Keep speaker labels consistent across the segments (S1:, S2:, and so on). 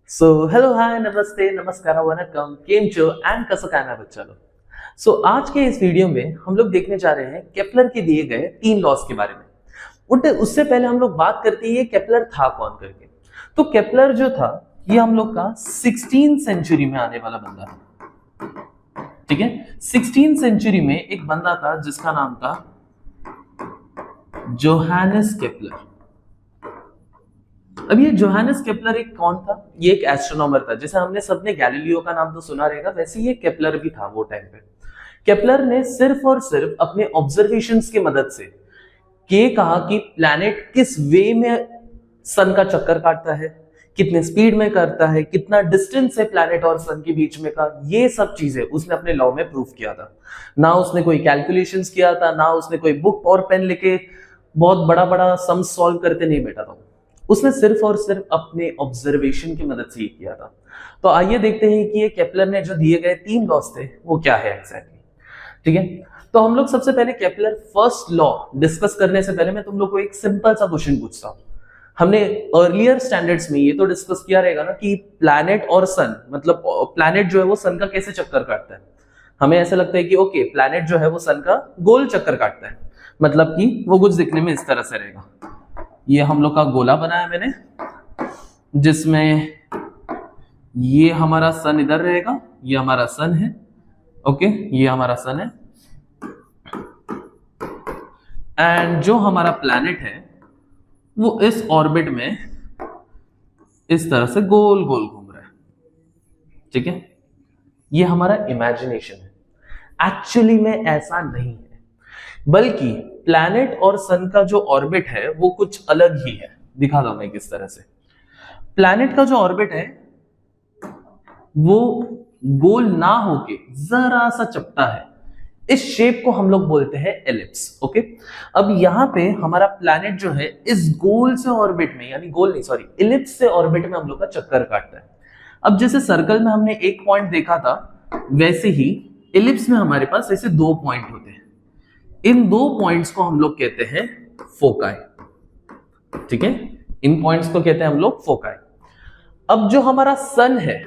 S1: Hello hi नमस्ते नमस्कार वनकम केम चो एंड कसं काय ना बच्चों। आज के इस वीडियो में हम लोग देखने जा रहे हैं केपलर के दिए गए 3 लॉस के बारे में। उससे पहले हम लोग बात करते हैं केपलर था कौन करके। तो केपलर जो था ये हम लोग का 16th सेंचुरी में आने वाला बंदा था। ठीक है, 16th सेंचुरी में एक बंदा था जिसका नाम था जोहानस केपलर। अब ये जोहानस केपलर एक कौन था? ये एक एस्ट्रोनॉमर था। जैसे हमने सबने गैलीलियो का नाम तो सुना रहेगा, वैसे ये केपलर भी था वो टाइम पे। केपलर ने सिर्फ और सिर्फ अपने ऑब्जर्वेशंस की मदद से ये कहा कि प्लैनेट किस वे में सन का चक्कर काटता है, कितने स्पीड में करता है, कितना डिस्टेंस है प्लैनेट और सन के बीच में का, ये सब चीजें उसने अपने लॉ में प्रूव किया था। ना उसने कोई कैलकुलेशंस किया था, ना उसने कोई बुक और पेन लेके बहुत बड़ा बड़ा सम सॉल्व करते नहीं बैठा था। उसने सिर्फ और सिर्फ अपने ऑब्जर्वेशन की मदद से ये किया था। तो आइए देखते हैं कि ये केपलर ने जो दिए गए 3 लॉस थे वो क्या है एग्जैक्टली। ठीक है, तो हम लोग सबसे पहले केपलर फर्स्ट लॉ डिस्कस करने से पहले मैं तुम लोग को एक सिंपल सा क्वेश्चन पूछता हूं। हमने अर्लियर स्टैंडर्ड्स में ये तो डिस्कस किया रहेगा ना कि प्लैनेट और सन, मतलब प्लैनेट जो है वो सन का कैसे चक्कर काटता है। हमें ऐसा लगता है कि ओके प्लैनेट जो है वो सन का गोल चक्कर काटता है, मतलब कि वो कुछ दिखने में इस तरह से रहेगा। ये हम लोग का गोला बनाया मैंने, जिसमें ये हमारा सन इधर रहेगा, ये हमारा सन है। ओके, ये हमारा सन है एंड जो हमारा प्लैनेट है वो इस ऑर्बिट में इस तरह से गोल गोल घूम रहा है। ठीक है, ये हमारा इमेजिनेशन है। एक्चुअली में ऐसा नहीं है, बल्कि प्लैनेट और सन का जो ऑर्बिट है वो कुछ अलग ही है। दिखा दो मैं किस तरह से। प्लैनेट का जो ऑर्बिट है वो गोल ना होके जरा सा चपटा है। इस शेप को हम लोग बोलते हैं एलिप्स। ओके, अब यहां पे हमारा प्लैनेट जो है इस गोल से ऑर्बिट में, यानी गोल नहीं सॉरी एलिप्स से ऑर्बिट में हम लोग का चक्कर काटता है। अब जैसे सर्कल में हमने एक पॉइंट देखा था, वैसे ही एलिप्स में हमारे पास ऐसे 2 पॉइंट होते हैं। इन 2 पॉइंट्स को हम लोग कहते हैं फोकाई। ठीक है, इन पॉइंट्स को कहते हैं हम लोग फोकाई। अब जो हमारा सन है,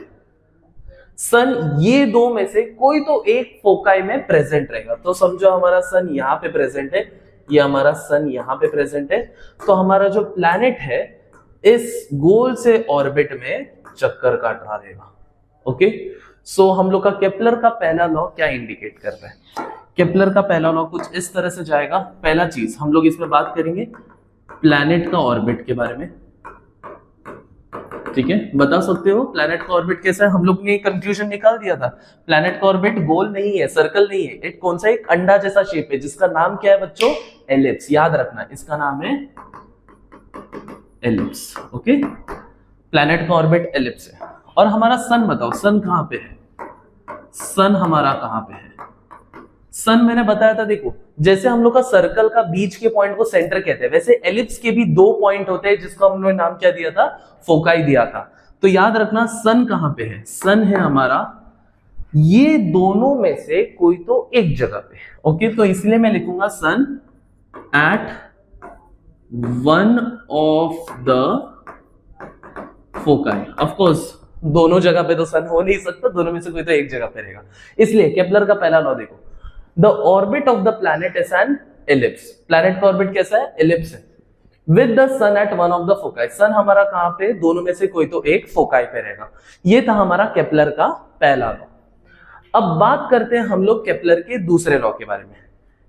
S1: सन ये 2 में से कोई तो एक फोकाई में प्रेजेंट रहेगा। तो समझो हमारा सन यहां पे प्रेजेंट है, ये हमारा सन यहां पे प्रेजेंट है। तो हमारा जो प्लैनेट है इस गोल से ऑर्बिट में चक्कर काट रहा रहेगा। ओके, सो हम लोग का केपलर का पहला लॉ क्या इंडिकेट कर रहा है? केपलर का पहला लॉ कुछ इस तरह से जाएगा। पहला चीज हम लोग इसमें बात करेंगे प्लैनेट का ऑर्बिट के बारे में। ठीक है, बता सकते हो प्लैनेट का ऑर्बिट कैसा है? हम लोग ने कंक्लूजन निकाल दिया था, प्लैनेट का ऑर्बिट गोल नहीं है, सर्कल नहीं है, एक कौन सा एक अंडा जैसा शेप है जिसका नाम क्या है बच्चों? एलिप्स। याद रखना इसका नाम है एलिप्स। ओके, प्लैनेट का ऑर्बिट एलिप्स है। और हमारा सन बताओ, सन कहां पे है? सन हमारा कहां पे है? सन मैंने बताया था, देखो जैसे हम लोग का सर्कल का बीच के पॉइंट को सेंटर कहते हैं, वैसे एलिप्स के भी 2 पॉइंट होते हैं जिसको हमने नाम क्या दिया था? फोकाई दिया था। तो याद रखना सन कहां पे है? सन है हमारा ये दोनों में से कोई तो एक जगह पे। ओके, तो इसलिए मैं लिखूंगा sun at one of the foci. Of course दोनों जगह पे तो सन हो नहीं सकता, दोनों में से कोई तो एक जगह पे रहेगा। इसलिए केपलर का पहला लॉ देखो, the orbit of the planet is an ellipse. Planet का ऑर्बिट कैसा है? एलिप्स है। With the sun at one of the foci. Sun हमारा कहां पे? दोनों में से कोई तो एक फोकाई पे रहेगा। ये था हमारा केपलर का पहला लॉ। अब बात करते हैं हम लोग केपलर के दूसरे लॉ के बारे में।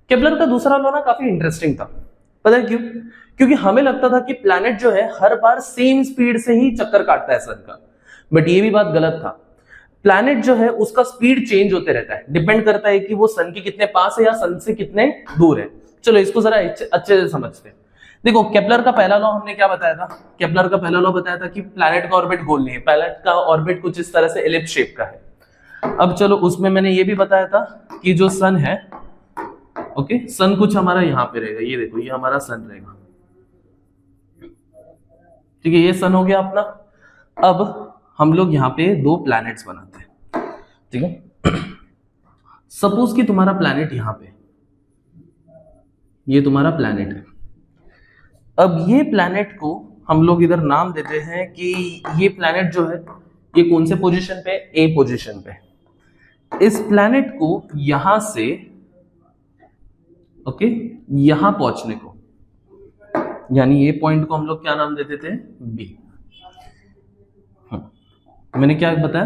S1: केपलर का दूसरा लॉ ना काफी इंटरेस्टिंग था। पता है क्यों? क्योंकि हमें लगता था कि प्लैनेट जो है हर बार सेम स्पीड से ही चक्कर काटता है सन का, बट ये भी बात गलत था। प्लैनेट जो है उसका स्पीड चेंज होते रहता है, डिपेंड करता है कि वो सन के कितने पास है या सन से कितने दूर है। चलो इसको जरा अच्छे से समझते हैं। देखो केपलर का पहला लॉ हमने क्या बताया था? केपलर का पहला लॉ बताया था कि प्लैनेट का ऑर्बिट गोल नहीं है, प्लैनेट का ऑर्बिट कुछ इस तरह से एलिप्स शेप का है। अब चलो उसमें मैंने ये भी बताया था कि जो सन है, ओके, सन कुछ हमारा यहां पे रहेगा। ये देखो ये हमारा सन रहेगा। ठीक है, ये सन हो गया अपना। अब हम लोग यहाँ पे 2 प्लैनेट्स बनाते हैं। ठीक है, सपोज कि तुम्हारा प्लैनेट यहां पे, ये तुम्हारा प्लैनेट है। अब ये प्लैनेट को हम लोग इधर नाम देते हैं कि ये प्लैनेट जो है ये कौन से पोजीशन पे, ए पोजीशन पे। इस प्लैनेट को यहां से ओके यहां पहुंचने को, यानी ये पॉइंट को हम लोग क्या नाम देते थे, बी। मैंने क्या बताया,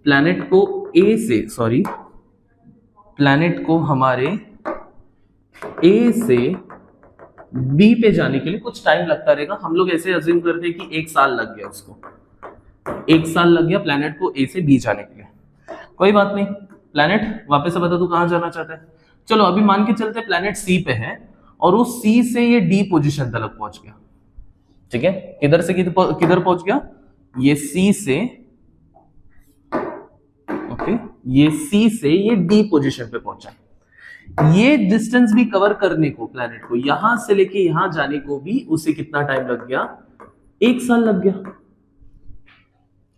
S1: प्लैनेट को ए से, सॉरी प्लैनेट को हमारे ए से बी पे जाने के लिए कुछ टाइम लगता रहेगा। हम लोग ऐसे अज्यूम करते हैं कि 1 साल लग गया उसको, 1 साल लग गया प्लैनेट को ए से बी जाने के लिए। कोई बात नहीं, प्लैनेट वापस से बता तू कहां जाना चाहता है। चलो अभी मान के चलते हैं प्लैनेट सी पे है और उस सी से ये डी पोजीशन तक पहुंच गया। ठीक है, किधर से किधर पहुंच गया, ये सी से ओके ये सी से ये डी पोजीशन पे पहुंचा। ये डिस्टेंस भी कवर करने को प्लैनेट को यहां से लेके यहां जाने को भी उसे कितना टाइम लग गया, 1 साल लग गया।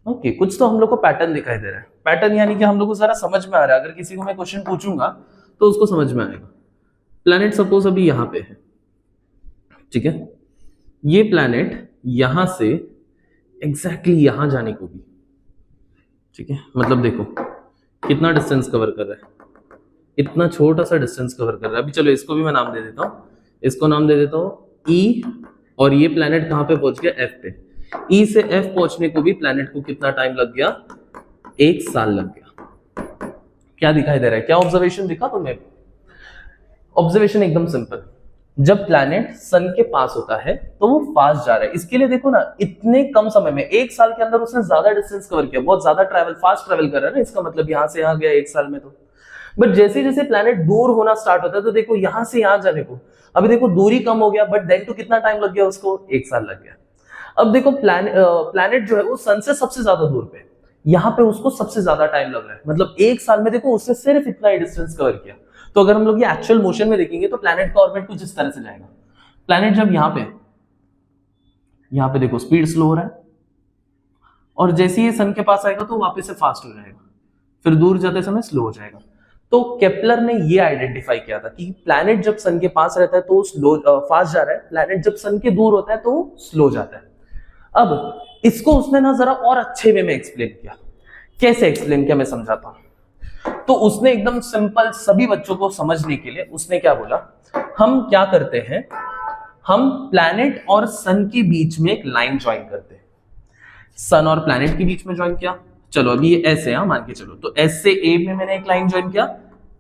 S1: ओके कुछ तो हम लोग को पैटर्न दिखाई दे रहा है। पैटर्न यानी कि हम लोग को जरा समझ में आ रहा है। अगर किसी को मैं क्वेश्चन पूछूंगा तो उसको समझ में आएगा। प्लैनेट सपोज अभी यहां पे है, ठीक है, ये प्लैनेट यहां से एग्जैक्टली यहां जाने को भी, ठीक है, मतलब देखो कितना डिस्टेंस कवर कर रहा है, इतना छोटा सा डिस्टेंस कवर कर रहा है। अभी चलो इसको भी मैं नाम दे देता हूं, इसको नाम दे देता हूं ई, और ये प्लैनेट कहां पे पहुंच गया, एफ पे। ई से एफ पहुंचने को भी प्लैनेट को कितना टाइम लग गया, 1 साल लग गया। क्या दिखाई दे रहा है, क्या ऑब्जर्वेशन दिखा तुम्हें? ऑब्जर्वेशन एकदम सिंपल, जब प्लैनेट सन के पास होता है तो वो फास्ट जा रहा है। इसके लिए देखो ना, इतने कम समय में 1 साल के अंदर उसने ज्यादा डिस्टेंस कवर किया, बहुत ज्यादा फास्ट ट्रेवल कर रहा है ना, इसका मतलब यहां से यहां गया 1 साल में। तो बट जैसे जैसे प्लैनेट दूर होना स्टार्ट होता है तो देखो यहां से यहां जाने को, अभी देखो दूरी कम हो गया, बट देन तो कितना टाइम लग गया उसको, 1 साल लग गया। अब देखो प्लैनेट जो है वो सन से सबसे ज्यादा दूर पे, यहाँ पे उसको सबसे ज्यादा टाइम लग रहा है, मतलब 1 साल में देखो उसने सिर्फ इतना ही डिस्टेंस कवर किया। तो अगर हम लोग ये एक्चुअल मोशन में देखेंगे तो प्लैनेट का ऑर्बिट कुछ इस तरह से जाएगा। प्लैनेट जब यहाँ पे देखो स्पीड स्लो हो रहा है, और जैसे ही सन के पास आएगा तो वापस से फास्ट हो जाएगा, फिर दूर जाते समय स्लो हो जाएगा। तो केपलर ने ये आइडेंटिफाई किया था कि प्लैनेट जब सन के पास रहता है तो स्लो फास्ट जा रहा है, प्लैनेट जब सन के दूर होता है तो स्लो जाता है। अब इसको उसने ना जरा और अच्छे वे में एक्सप्लेन किया। कैसे एक्सप्लेन किया मैं समझाता हूं। तो उसने एकदम सिंपल सभी बच्चों को समझने के लिए उसने क्या बोला, हम क्या करते हैं, हम प्लैनेट और सन के बीच में एक लाइन ज्वाइन करते हैं। सन और प्लैनेट के बीच में ज्वाइन किया, चलो अभी ये एस है, मान के चलो, तो एस से ए में मैंने एक लाइन ज्वाइन किया,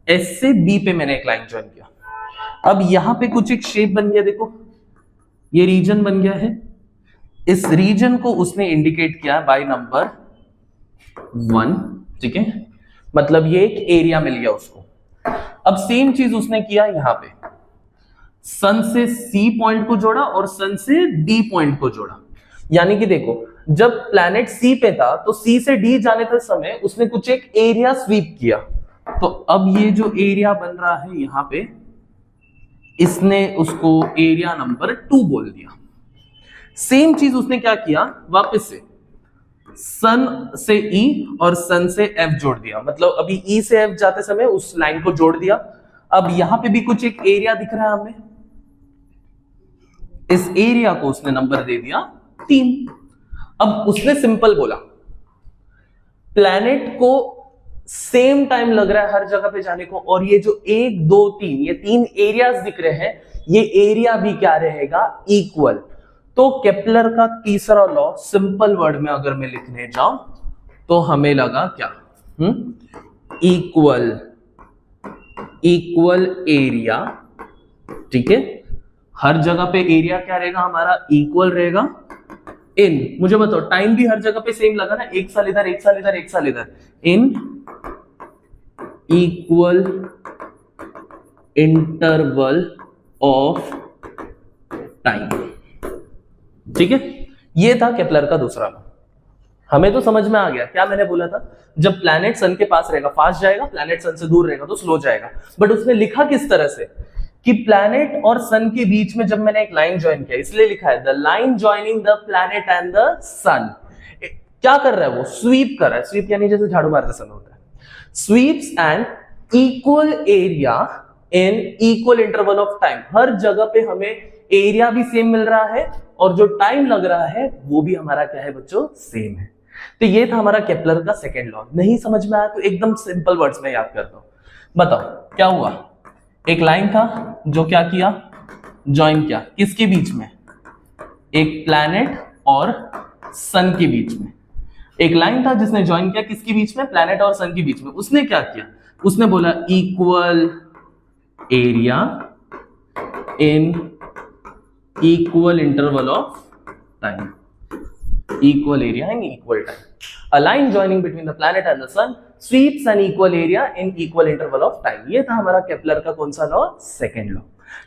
S1: एस से बी पे मैंने एक लाइन ज्वाइन किया। अब यहां पे कुछ एक शेप बन गया, देखो ये रीजन बन गया है। इस रीजन को उसने इंडिकेट किया बाय नंबर 1, ठीक है, मतलब ये एक एरिया मिल गया उसको। अब सेम चीज उसने किया यहां पे, सन से सी पॉइंट को जोड़ा और सन से डी पॉइंट को जोड़ा। यानी कि देखो जब प्लैनेट सी पे था तो सी से डी जाने के समय उसने कुछ एक एरिया स्वीप किया। तो अब ये जो एरिया बन रहा है यहां पे, इसने उसको एरिया नंबर 2 बोल दिया। सेम चीज उसने क्या किया, वापस से सन से ई और सन से एफ जोड़ दिया, मतलब अभी ई से एफ जाते समय उस लाइन को जोड़ दिया। अब यहां पे भी कुछ एक एरिया दिख रहा है हमें, इस एरिया को उसने नंबर दे दिया 3। अब उसने सिंपल बोला, प्लैनेट को सेम टाइम लग रहा है हर जगह पे जाने को, और ये जो 1 2 3 ये 3 एरियाज दिख रहे हैं, ये एरिया भी क्या रहेगा, इक्वल। तो केपलर का तीसरा लॉ सिंपल वर्ड में अगर मैं लिखने जाऊं तो हमें लगा क्या, इक्वल एरिया, ठीक है, हर जगह पे एरिया क्या रहेगा हमारा, इक्वल रहेगा। इन, मुझे बताओ टाइम भी हर जगह पे सेम लगा ना, 1 साल इधर 1 साल इधर 1 साल इधर, इन इक्वल इंटरवल ऑफ टाइम, ठीक है। ये था केपलर का दूसरा लॉ। हमें तो समझ में आ गया क्या मैंने बोला था, जब प्लैनेट सन के पास रहेगा फास्ट जाएगा, प्लैनेट सन से दूर रहेगा तो स्लो जाएगा। बट उसने लिखा किस तरह से कि प्लैनेट और सन के बीच में जब मैंने एक लाइन ज्वाइन किया, इसलिए लिखा है the line joining the planet and the sun. क्या कर रहा है वो, स्वीप कर रहा है। स्वीप यानी जैसे झाड़ू मारते समय होता है, sweeps and equal area in equal interval of time. हर जगह पे हमें एरिया भी सेम मिल रहा है और जो टाइम लग रहा है वो भी हमारा क्या है बच्चों, सेम है। तो ये था हमारा केपलर का सेकेंड लॉ। नहीं समझ में आया तो एकदम सिंपल वर्ड्स में याद करता हूं। बताओ क्या हुआ, एक लाइन था जो क्या किया, ज्वाइन किया किसके बीच में, एक प्लैनेट और सन के बीच में। एक लाइन था जिसने ज्वाइन किया किसके बीच में, प्लैनेट और सन के बीच में। उसने क्या किया, उसने बोला equal area in equal interval of time, equal area and equal time. A line joining between the planet and the sun sweeps an equal area in equal interval of time. ये था हमारा केपलर का कौन सा law, second law.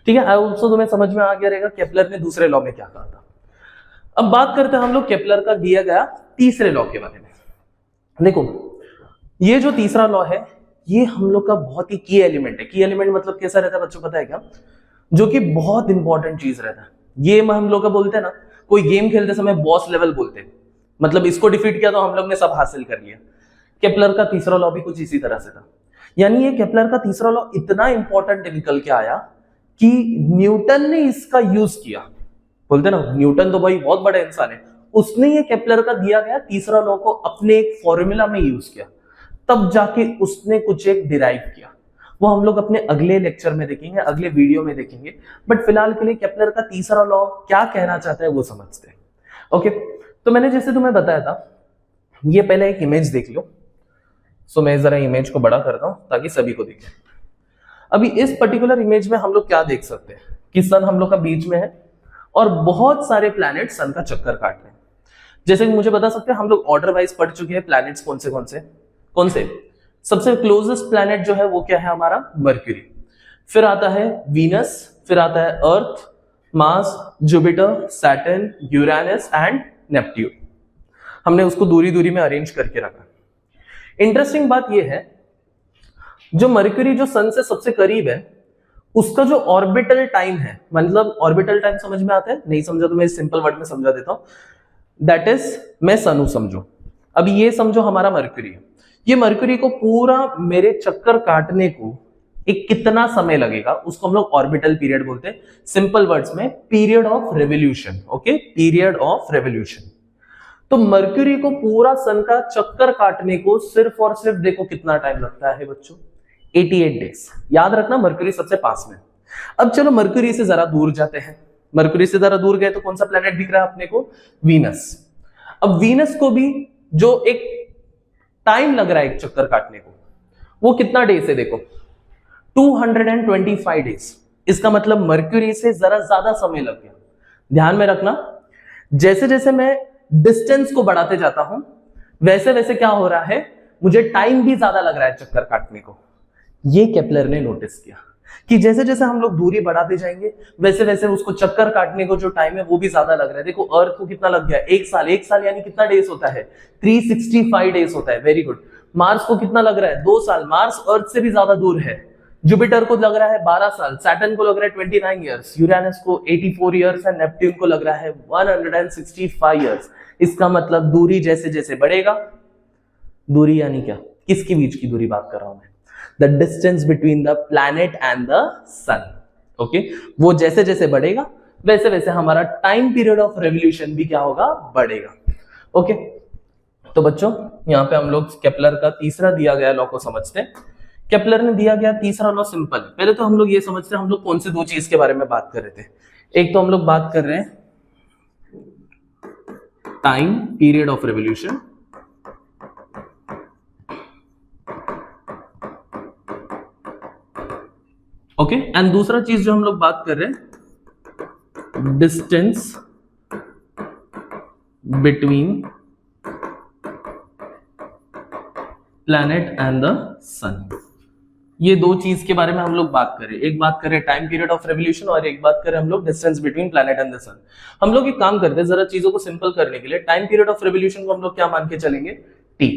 S1: ठीक है, also तुम्हें समझ में आ गया रहेगा केपलर ने दूसरे लॉ में क्या कहा था। अब बात करते हैं हम लोग केपलर का दिया गया तीसरे लॉ के बारे में। देखो ये जो तीसरा लॉ है ये हम लोग का बहुत ही की एलिमेंट है। की एलिमेंट मतलब कैसा रहता है बच्चों, पता है क्या, जो कि बहुत इंपॉर्टेंट चीज रहता है। ये हम लोग का बोलते हैं ना, कोई गेम खेलते समय बॉस लेवल बोलते हैं, मतलब इसको डिफीट किया तो हम लोग ने सब हासिल कर लिया। केपलर का तीसरा लॉ भी कुछ इसी तरह से था। यानी ये केपलर का तीसरा लॉ इतना इंपॉर्टेंट निकल के आया कि न्यूटन ने इसका यूज किया। बोलते ना न्यूटन तो भाई बहुत बड़ा इंसान है, उसने ये केपलर का दिया गया तीसरा लॉ को अपने एक फॉर्मूला में यूज किया, तब जाके उसने कुछ एक डिराइव किया। वो हम लोग अपने अगले लेक्चर में देखेंगे, अगले वीडियो में देखेंगे। बट फिलहाल के लिए केपलर का तीसरा लॉ क्या कहना चाहता है वो समझते हैं। ओके, तो मैंने जैसे तुम्हें बताया था, ये पहले एक इमेज देख लो। सो मैं जरा इमेज को बड़ा करता हूं ताकि सभी को दिखे। अभी इस पर्टिकुलर इमेज में हम लोग क्या देख सकते हैं कि सन हम लोग का बीच में है और बहुत सारे प्लैनेट सन का चक्कर काट रहे हैं। जैसे कि मुझे बता सकते हैं, हम लोग ऑर्डर वाइज पढ़ चुके हैं प्लैनेट्स कौन से। सबसे क्लोजेस्ट प्लैनेट जो है वो क्या है हमारा, मर्क्यूरी। फिर आता है वीनस, फिर आता है Earth, Mars, Jupiter, Saturn, Uranus and Neptune. हमने उसको दूरी दूरी में अरेंज करके रखा। इंटरेस्टिंग बात यह है, जो मर्क्यूरी जो सन से सबसे करीब है उसका जो ऑर्बिटल टाइम है, मतलब ऑर्बिटल टाइम समझ में आता है, नहीं समझा तो मैं सिंपल वर्ड में समझा देता हूं। दैट इज, मैं सनु समझो। अभी ये समझो हमारा मर्क्यूरी है, ये मर्क्यूरी को पूरा मेरे चक्कर काटने को एक कितना समय लगेगा उसको हम लोग ऑर्बिटल पीरियड बोलते हैं। सिंपल वर्ड्स में period of revolution. Okay, period of revolution. तो मर्क्यूरी को पूरा सन का चक्कर काटने को सिर्फ और सिर्फ देखो कितना टाइम लगता है बच्चों, 88 डेज। याद रखना मर्क्यूरी सबसे पास में। अब चलो मर्क्यूरी से जरा दूर जाते हैं। मर्क्यूरी से जरा दूर गए तो कौन सा प्लेनेट दिख रहा है अपने को, वीनस। अब वीनस को भी जो एक टाइम लग रहा है एक चक्कर काटने को, वो कितना डेज है देखो, 225 डेज। इसका मतलब मर्क्यूरी से जरा ज्यादा समय लग गया। ध्यान में रखना, जैसे जैसे मैं डिस्टेंस को बढ़ाते जाता हूं वैसे वैसे क्या हो रहा है, मुझे टाइम भी ज्यादा लग रहा है चक्कर काटने को। ये केपलर ने नोटिस किया कि जैसे जैसे हम लोग दूरी बढ़ाते जाएंगे वैसे वैसे उसको चक्कर काटने को जो टाइम है वो भी ज्यादा लग रहा है। देखो अर्थ को कितना लग गया, एक साल यानी कितना डेज होता है, 365 डेज होता है। Very good. मार्स को कितना लग रहा है, 2 साल। मार्स अर्थ से भी ज्यादा दूर है। जुपिटर को लग रहा है 12 साल, सैटर्न को लग रहा है 29 ईयर्स, यूरेनस को 84 ईयर्स एंड नेपट्यून को लग रहा है 165 ईयर्स। इसका मतलब दूरी जैसे जैसे बढ़ेगा, दूरी यानी क्या, किसके बीच की दूरी बात कर रहा हूं मैं, the distance between the planet and the sun. Okay, वो जैसे जैसे बढ़ेगा वैसे वैसे हमारा टाइम पीरियड ऑफ रेवोल्यूशन भी क्या होगा, बढ़ेगा। ओके, तो बच्चों यहां पे हम लोग केपलर का तीसरा दिया गया लॉ को समझते हैं। केपलर ने दिया गया तीसरा लॉ सिंपल। पहले तो हम लोग ये समझते हैं हम लोग कौन से दो चीज के बारे में बात कर रहे थे। एक तो हम लोग बात कर रहे हैं time period of revolution, okay, and दूसरा चीज जो हम लोग बात कर रहे हैं distance between planet and the sun. ये दो चीज के बारे में हम लोग बात करें। एक बात करें टाइम पीरियड ऑफ रेवोल्यूशन और एक बात करें हम लोग distance between planet and the sun. हम लोग एक काम करते हैं जरा चीजों को सिंपल करने के लिए। टाइम पीरियड ऑफ रेवोल्यूशन को हम लोग क्या मान के चलेंगे, T,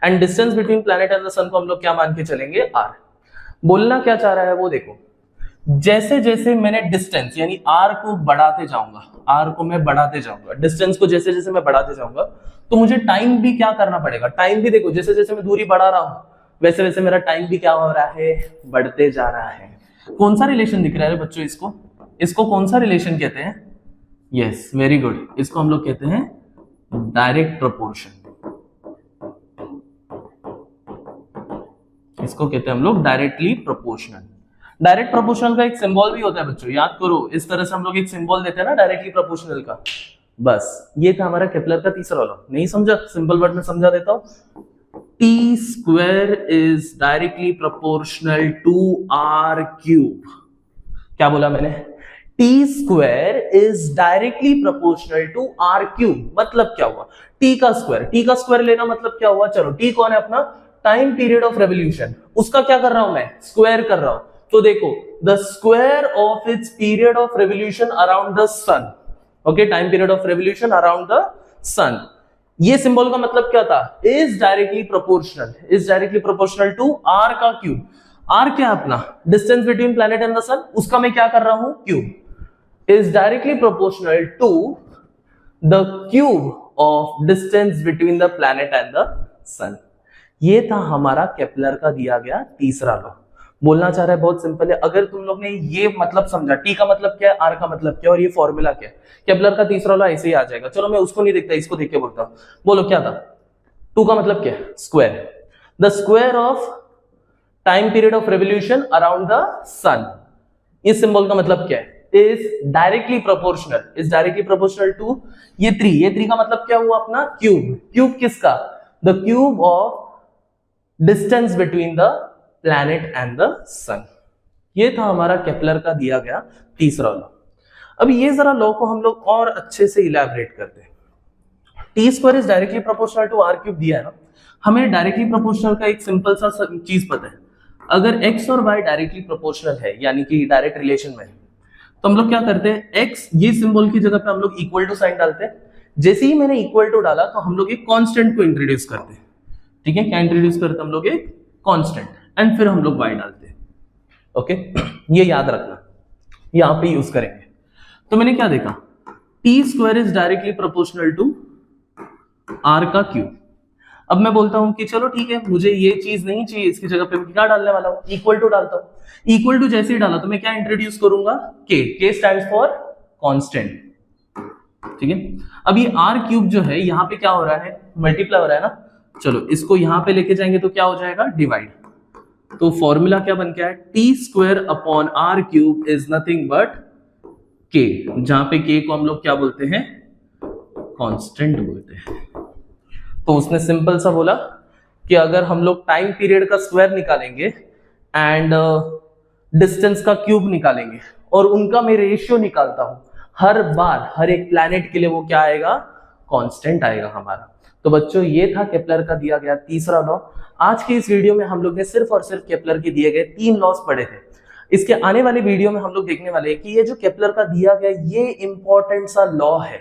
S1: and distance between planet and the sun को हम लोग क्या मान के चलेंगे, आर। बोलना क्या चाह रहा है वो देखो, जैसे जैसे मैंने डिस्टेंस यानी आर को बढ़ाते जाऊंगा, आर को मैं बढ़ाते जाऊंगा, डिस्टेंस को जैसे जैसे मैं बढ़ाते जाऊंगा तो मुझे टाइम भी क्या करना पड़ेगा, टाइम भी देखो जैसे जैसे मैं दूरी बढ़ा रहा हूं वैसे वैसे मेरा टाइम भी क्या हो रहा है, बढ़ते जा रहा है। कौन सा रिलेशन दिख रहा है बच्चों? इसको कौन सा रिलेशन कहते हैं? यस, वेरी गुड, इसको हम लोग कहते हैं डायरेक्ट प्रोपोर्शन। इसको कहते हैं हम लोग डायरेक्टली प्रोपोर्शनल। डायरेक्ट प्रोपोर्शनल का एक सिंबल भी होता है बच्चों, याद करो, इस तरह से हम लोग एक सिंबल देते हैं ना डायरेक्टली प्रोपोर्शनल का। बस ये था हमारा केपलर का तीसरा लॉ। नहीं समझा? सिंपल वर्ड में समझा देता हूं। T square is directly proportional to R cube. क्या बोला मैंने? T square is directly proportional to R cube. मतलब क्या हुआ? टी का स्क्वायर लेना मतलब क्या हुआ? चलो, टी कौन है अपना? Time period of revolution. उसका क्या कर रहा हूं मैं? स्क्वायर कर रहा हूं। तो देखो, the square of its period of revolution around the sun. Okay, time period of revolution around the sun. ये सिंबल का मतलब क्या था? Is directly proportional to R का क्यूब। आर क्या अपना? Distance between planet and the sun. उसका मैं क्या कर रहा हूं? Cube. Is directly proportional to the cube of distance between the planet and the sun. ये था हमारा केपलर का दिया गया तीसरा लॉ। बोलना चाह रहा है बहुत सिंपल है। अगर तुम लोग ने ये मतलब समझा, टी का मतलब क्या है, आर का मतलब क्या है और ये फॉर्मूला क्या है, केपलर का तीसरा लॉ ऐसे ही आ जाएगा। चलो मैं उसको नहीं देखता, इसको देख के बोलता हूं। बोलो क्या था? टू का मतलब क्या है? Square. The square of time period of revolution around the sun. इस सिंबल का मतलब क्या है? इज डायरेक्टली प्रोपोर्शनल टू ये थ्री का मतलब क्या हुआ अपना? क्यूब। क्यूब किसका? The cube of distance between the planet and the sun. ये था हमारा केपलर का दिया गया तीसरा लॉ। अब ये जरा लॉ को हम लोग और अच्छे से इलैबोरेट करते हैं। T square is directly proportional to R cube दिया है ना, हमें डायरेक्टली प्रोपोर्शनल का एक सिंपल सा चीज पता है। अगर x और y डायरेक्टली प्रोपोर्शनल है, यानी कि डायरेक्ट रिलेशन में है, तो हम लोग क्या करते हैं? x ये सिंबल की जगह पे हम लोग इक्वल टू साइन डालते हैं। जैसे ही मैंने इक्वल टू डाला तो हम लोग एक कांस्टेंट को इंट्रोड्यूस करते हैं। ठीक है, क्या इंट्रोड्यूस करते हैं हम लोग? एक कांस्टेंट, एंड फिर हम लोग y डालते हैं। ओके, ये याद रखना, यहां पे यूज करेंगे। तो मैंने क्या देखा? T square is directly proportional to R का क्यूब। अब मैं बोलता हूं कि चलो ठीक है, मुझे ये चीज नहीं चाहिए, इसकी जगह पे मैं क्या डालने वाला हूं? इक्वल टू डालता हूं। इक्वल टू जैसे ही डाला तो मैं क्या इंट्रोड्यूस करूंगा? के स्टैंड्स फॉर कांस्टेंट। ठीक है, अब ये आर क्यूब जो है यहां पे क्या हो रहा है? मल्टीप्लाई हो रहा है ना। चलो इसको यहां पे लेके जाएंगे तो क्या हो जाएगा? डिवाइड। तो फॉर्मूला क्या बन गया है? T square upon R cube is nothing but K, जहां पे के को हम लोग क्या बोलते हैं? कांस्टेंट बोलते हैं। तो उसने सिंपल सा बोला कि अगर हम लोग टाइम पीरियड का स्क्वायर निकालेंगे एंड डिस्टेंस का क्यूब निकालेंगे और उनका मैं रेशियो निकालता हूं, हर बार हर एक प्लैनेट के लिए वो क्या आएगा? कांस्टेंट आएगा हमारा। तो बच्चों ये था केपलर का दिया गया तीसरा लॉ। आज की इस वीडियो में हम लोग ने सिर्फ और सिर्फ केपलर के दिए गए 3 लॉस पढ़े थे। इसके आने वाले वीडियो में हम लोग देखने वाले हैं कि ये जो केपलर का दिया गया ये इंपॉर्टेंट सा लॉ है,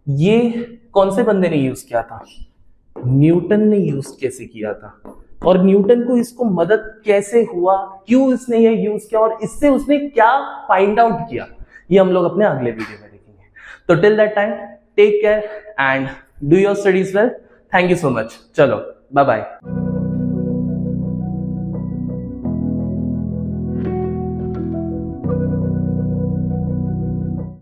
S1: ये कौन से बंदे ने यूज किया था? न्यूटन ने यूज कैसे किया था, और न्यूटन को इसको मदद कैसे हुआ, क्यों इसने ये यूज किया और इससे उसने क्या फाइंड आउट किया, ये हम लोग अपने अगले वीडियो में देखेंगे। तो till that time take care and do your studies well. Thank you so much. चलो बाय बाय।